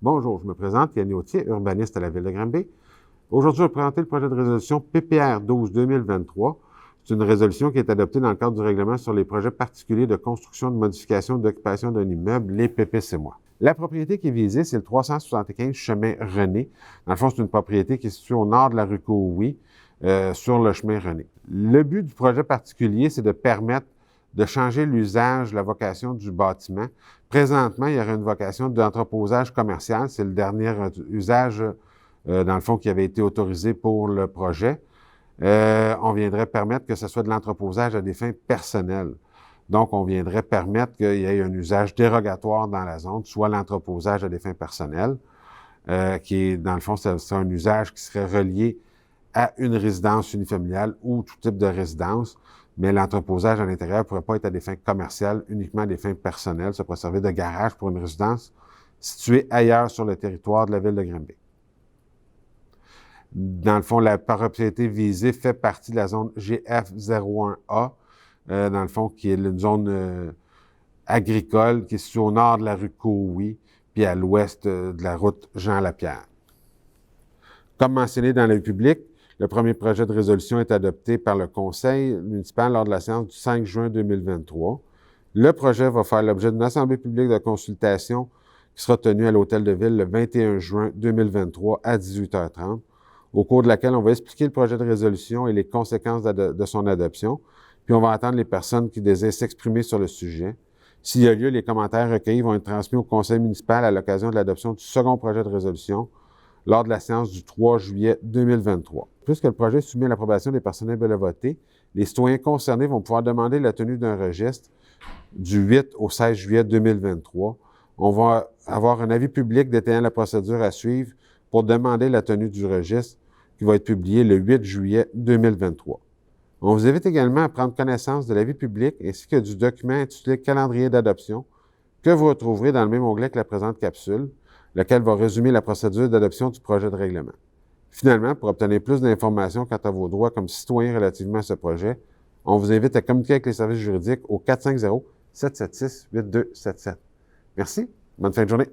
Bonjour, je me présente, Yann Autier, urbaniste à la Ville de Granby. Aujourd'hui, je vais présenter le projet de résolution PPR 12-2023. C'est une résolution qui est adoptée dans le cadre du règlement sur les projets particuliers de construction, de modification, d'occupation d'un immeuble, les PPCMOI. La propriété qui est visée, c'est le 375 chemin René. Dans le fond, c'est une propriété qui est située au nord de la rue Cowie, sur le chemin René. Le but du projet particulier, c'est de permettre de changer l'usage, la vocation du bâtiment. Présentement, il y aurait une vocation d'entreposage commercial. C'est le dernier usage, dans le fond, qui avait été autorisé pour le projet. On viendrait permettre que ce soit de l'entreposage à des fins personnelles. Donc, on viendrait permettre qu'il y ait un usage dérogatoire dans la zone, soit l'entreposage à des fins personnelles, qui est, dans le fond, c'est un usage qui serait relié à une résidence unifamiliale ou tout type de résidence, mais l'entreposage à l'intérieur ne pourrait pas être à des fins commerciales, uniquement à des fins personnelles. Ça pourrait servir de garage pour une résidence située ailleurs sur le territoire de la Ville de Granby. Dans le fond, la propriété visée fait partie de la zone GF01A, dans le fond, qui est une zone agricole qui est située au nord de la rue Cowie, puis à l'ouest de la route Jean-Lapierre. Comme mentionné dans le public, le premier projet de résolution est adopté par le Conseil municipal lors de la séance du 5 juin 2023. Le projet va faire l'objet d'une assemblée publique de consultation qui sera tenue à l'Hôtel de Ville le 21 juin 2023 à 18h30, au cours de laquelle on va expliquer le projet de résolution et les conséquences de son adoption, puis on va entendre les personnes qui désirent s'exprimer sur le sujet. S'il y a lieu, les commentaires recueillis vont être transmis au Conseil municipal à l'occasion de l'adoption du second projet de résolution, lors de la séance du 3 juillet 2023. Puisque le projet est soumis à l'approbation des personnes éligibles à voter, les citoyens concernés vont pouvoir demander la tenue d'un registre du 8 au 16 juillet 2023. On va avoir un avis public détaillant la procédure à suivre pour demander la tenue du registre qui va être publié le 8 juillet 2023. On vous invite également à prendre connaissance de l'avis public ainsi que du document intitulé « Calendrier d'adoption » que vous retrouverez dans le même onglet que la présente capsule, lequel va résumer la procédure d'adoption du projet de règlement. Finalement, pour obtenir plus d'informations quant à vos droits comme citoyen relativement à ce projet, on vous invite à communiquer avec les services juridiques au 450-776-8277. Merci, bonne fin de journée.